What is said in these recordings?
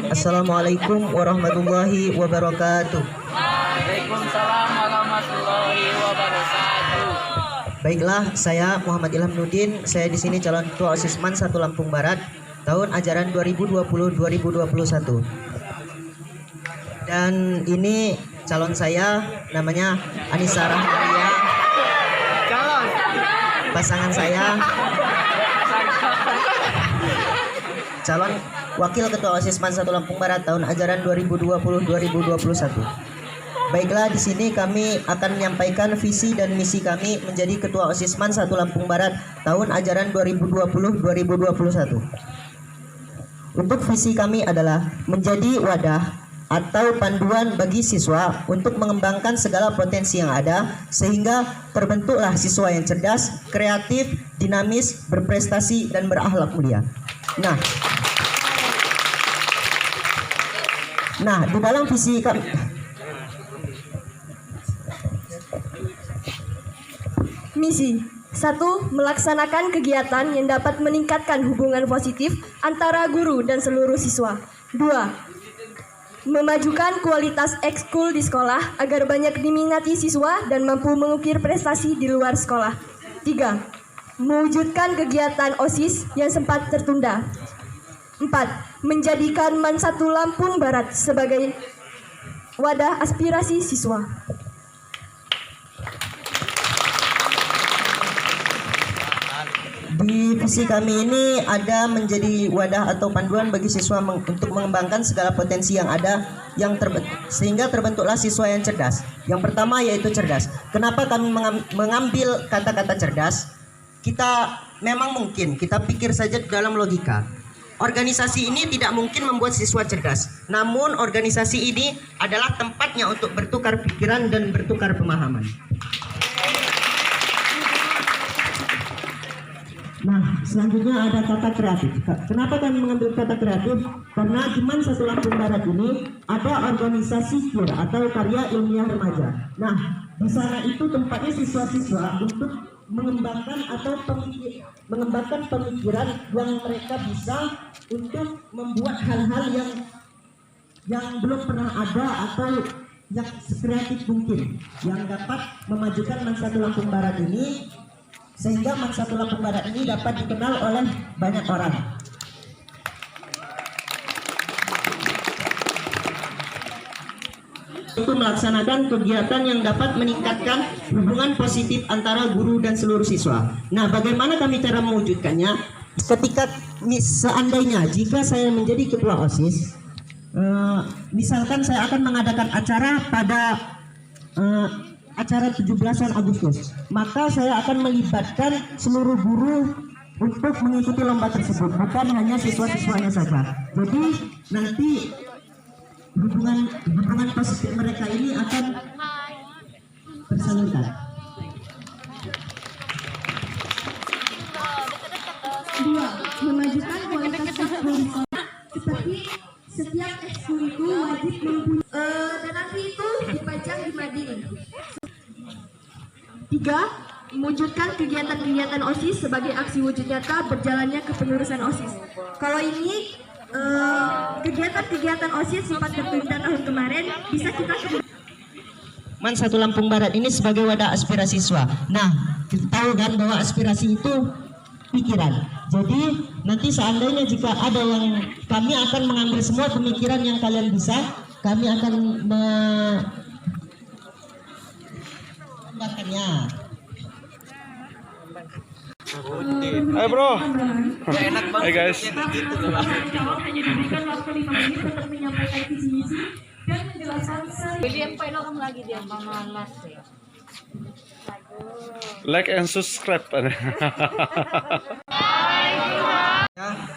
Assalamualaikum warahmatullahi wabarakatuh. Waalaikumsalam warahmatullahi wabarakatuh. Baiklah, saya Muhammad Ilham Nudin. Saya di sini calon ketua OSIS MAN 1 Lampung Barat tahun ajaran 2020-2021. Dan ini calon saya namanya Anissa Rahmalia. Pasangan saya calon wakil ketua OSIS MAN 1 Lampung Barat tahun ajaran 2020-2021. Baiklah, di sini kami akan menyampaikan visi dan misi kami menjadi ketua OSIS MAN 1 Lampung Barat tahun ajaran 2020-2021. Untuk visi kami adalah menjadi wadah atau panduan bagi siswa untuk mengembangkan segala potensi yang ada sehingga terbentuklah siswa yang cerdas, kreatif, dinamis, berprestasi dan berakhlak mulia. Nah, di dalam visi kami misi 1. Melaksanakan kegiatan yang dapat meningkatkan hubungan positif antara guru dan seluruh siswa. 2. Memajukan kualitas ekskul di sekolah agar banyak diminati siswa dan mampu mengukir prestasi di luar sekolah. 3. Mewujudkan kegiatan OSIS yang sempat tertunda. 4. Menjadikan MAN 1 Lampung Barat sebagai wadah aspirasi siswa. Di visi kami ini ada menjadi wadah atau panduan bagi siswa untuk mengembangkan segala potensi yang ada sehingga terbentuklah siswa yang cerdas. Yang pertama yaitu cerdas. Kenapa kami mengambil kata-kata cerdas? Kita pikir saja dalam logika. Organisasi ini tidak mungkin membuat siswa cerdas. Namun organisasi ini adalah tempatnya untuk bertukar pikiran dan bertukar pemahaman. Nah, selanjutnya ada kata kreatif. Kenapa kami mengambil kata kreatif? Karena di MAN 1 Lampung Barat ini ada organisasi KIR atau Karya Ilmiah Remaja. Nah, di sana itu tempatnya siswa-siswa untuk mengembangkan pemikiran yang mereka bisa untuk membuat hal-hal yang belum pernah ada atau yang sekreatif mungkin yang dapat memajukan MAN 1 Lampung Barat ini sehingga MAN 1 Lampung Barat ini dapat dikenal oleh banyak orang. Itu melaksanakan kegiatan yang dapat meningkatkan hubungan positif antara guru dan seluruh siswa. Nah, bagaimana kami cara mewujudkannya? Seandainya jika saya menjadi ketua OSIS, misalkan saya akan mengadakan acara pada acara 17-an Agustus, maka saya akan melibatkan seluruh guru untuk mengikuti lomba tersebut, bukan hanya siswa-siswanya saja. Jadi nanti hubungan positif mereka ini akan tersalurkan. 2. Memajukan kualitas ekskul di sekolah seperti setiap ekskul itu wajib mempunyai dan nanti itu dipajang di mading. 3. Mewujudkan kegiatan-kegiatan OSIS sebagai aksi wujud nyata berjalannya kepengurusan OSIS. Kalau ini kegiatan-kegiatan OSIS sempat tertunda tahun kemarin, bisa kita MAN 1 Lampung Barat ini sebagai wadah aspirasi siswa. Nah, kita tahu kan bahwa aspirasi itu pikiran. Jadi nanti seandainya jika ada yang kami akan mengambil semua pemikiran yang kalian bisa, kami akan mengembangkannya. Hai bro. Enak banget. Hai guys. William Peno kamu lagi dia malas ya. Like and subscribe.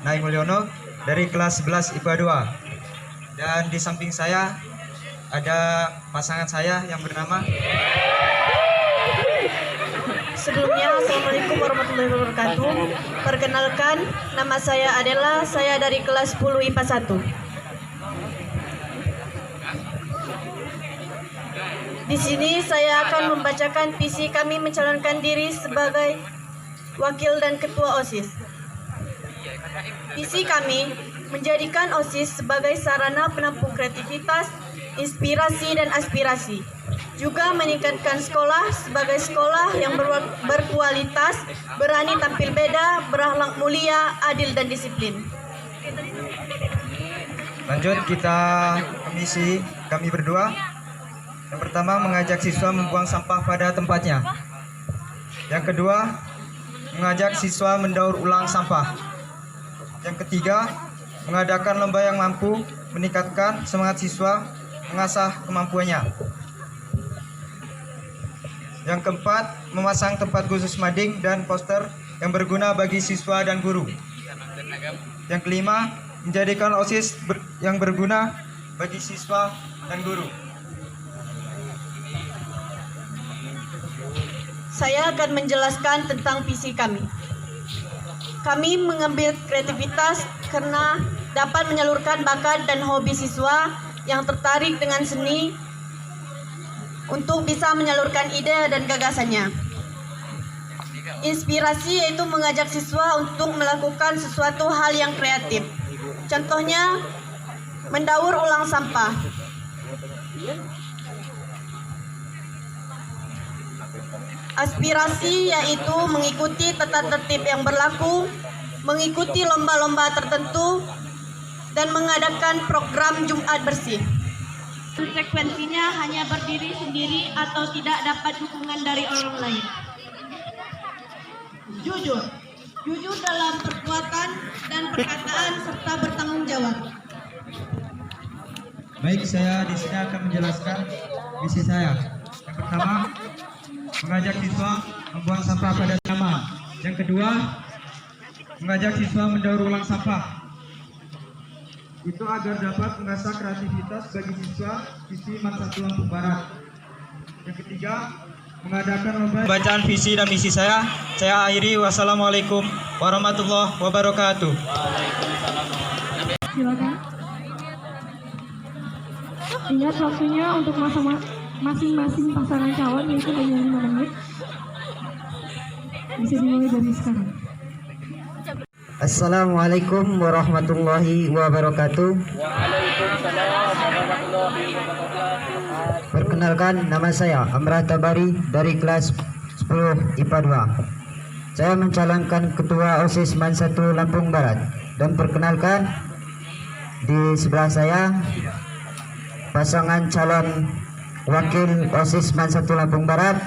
Naim Mulyono dari kelas 11 IPA 2. Dan di samping saya ada pasangan saya yang bernama. Sebelumnya, Assalamualaikum warahmatullahi wabarakatuh. Perkenalkan, nama saya Adela, saya dari kelas 10 IPA 1. Di sini saya akan membacakan visi kami mencalonkan diri sebagai wakil dan ketua OSIS. Visi kami menjadikan OSIS sebagai sarana penampung kreativitas, inspirasi, dan aspirasi. Juga meningkatkan sekolah sebagai sekolah yang berkualitas, berani tampil beda, berakhlak mulia, adil, dan disiplin. Lanjut kita ke misi kami berdua. Yang pertama, mengajak siswa membuang sampah pada tempatnya. Yang kedua, mengajak siswa mendaur ulang sampah. Yang ketiga, mengadakan lomba yang mampu meningkatkan semangat siswa mengasah kemampuannya. Yang keempat, memasang tempat khusus mading dan poster yang berguna bagi siswa dan guru. Yang kelima, menjadikan OSIS yang berguna bagi siswa dan guru. Saya akan menjelaskan tentang visi kami. Kami mengambil kreativitas karena dapat menyalurkan bakat dan hobi siswa yang tertarik dengan seni untuk bisa menyalurkan ide dan gagasannya. Inspirasi yaitu mengajak siswa untuk melakukan sesuatu hal yang kreatif. Contohnya, mendaur ulang sampah. Aspirasi yaitu mengikuti tata tertib yang berlaku, mengikuti lomba-lomba tertentu, dan mengadakan program Jumat bersih. Frekuensinya hanya berdiri sendiri atau tidak dapat dukungan dari orang lain. Jujur dalam perbuatan dan perkataan serta bertanggung jawab. Baik, saya di sini akan menjelaskan misi saya. Yang pertama, mengajak siswa membuang sampah pada zaman. Yang kedua, mengajak siswa mendaur ulang sampah. Itu agar dapat mengasah kreativitas bagi siswa-siswi Mansatu Lampung Barat. Yang ketiga, mengadakan lomba bacaan visi dan misi saya. Saya akhiri. Wassalamualaikum warahmatullahi wabarakatuh. Silakan. Ingat waktunya untuk masing-masing pasangan calon yaitu hanya 5 menit. Bisa dimulai dari sekarang. Assalamualaikum warahmatullahi wabarakatuh. Perkenalkan, nama saya Amrah Tabari dari kelas 10 IPA 2. Saya mencalonkan ketua OSIS Mansatu Lampung Barat. Dan perkenalkan, di sebelah saya pasangan calon wakil OSIS Mansatu Lampung Barat,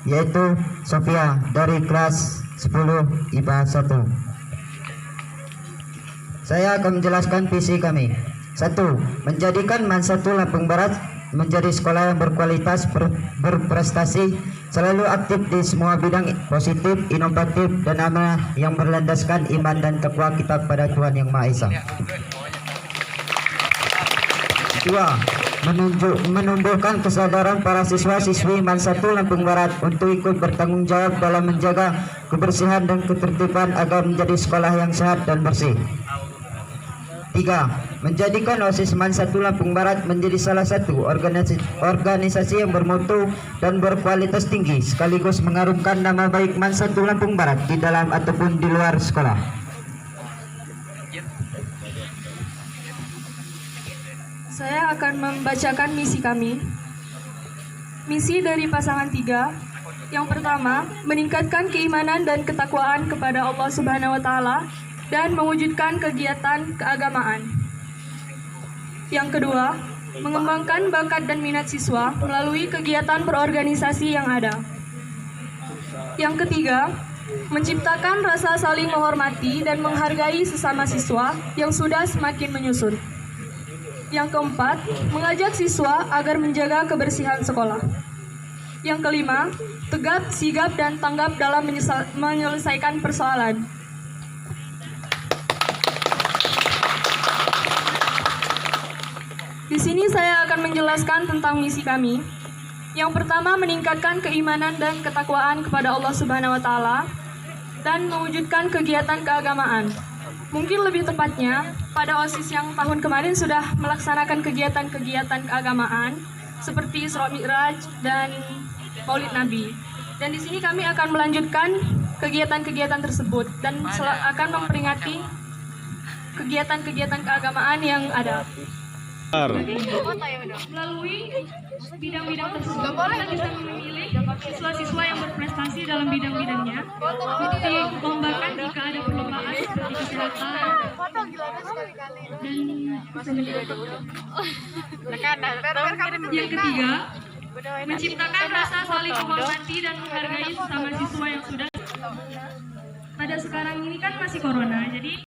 yaitu Sofia dari kelas 10 IPA 1. Saya akan menjelaskan visi kami. 1. Menjadikan Mansatu Lampung Barat menjadi sekolah yang berkualitas, berprestasi, selalu aktif di semua bidang positif, inovatif, dan amanah yang berlandaskan iman dan takwa kita kepada Tuhan Yang Maha Esa. 2. Menumbuhkan kesadaran para siswa-siswi Mansatu Lampung Barat untuk ikut bertanggung jawab dalam menjaga kebersihan dan ketertiban agar menjadi sekolah yang sehat dan bersih. 3. Menjadikan OSIS Mansatu Lampung Barat menjadi salah satu organisasi yang bermutu dan berkualitas tinggi, sekaligus mengharumkan nama baik Mansatu Lampung Barat di dalam ataupun di luar sekolah. Saya akan membacakan misi kami. Misi dari pasangan 3. Yang pertama, meningkatkan keimanan dan ketakwaan kepada Allah Subhanahu wa taala dan mewujudkan kegiatan keagamaan. Yang kedua, mengembangkan bakat dan minat siswa melalui kegiatan berorganisasi yang ada. Yang ketiga, menciptakan rasa saling menghormati dan menghargai sesama siswa yang sudah semakin menyusut. Yang keempat, mengajak siswa agar menjaga kebersihan sekolah. Yang kelima, tegap, sigap, dan tanggap dalam menyelesaikan persoalan. Di sini saya akan menjelaskan tentang misi kami. Yang pertama, meningkatkan keimanan dan ketakwaan kepada Allah Subhanahu wa taala dan mewujudkan kegiatan keagamaan. Mungkin lebih tepatnya, pada OSIS yang tahun kemarin sudah melaksanakan kegiatan-kegiatan keagamaan seperti Isra Mi'raj dan Maulid Nabi. Dan di sini kami akan melanjutkan kegiatan-kegiatan tersebut dan akan memperingati kegiatan-kegiatan keagamaan yang ada. Melalui bidang-bidang tersebut, kita bisa memilih siswa-siswa yang berprestasi dalam bidang-bidangnya, seperti lombakan jika ada perlombaan seperti kesehatan dan yang ketiga, menciptakan rasa saling menghormati dan menghargai sesama siswa yang sudah. Pada sekarang ini kan masih corona, jadi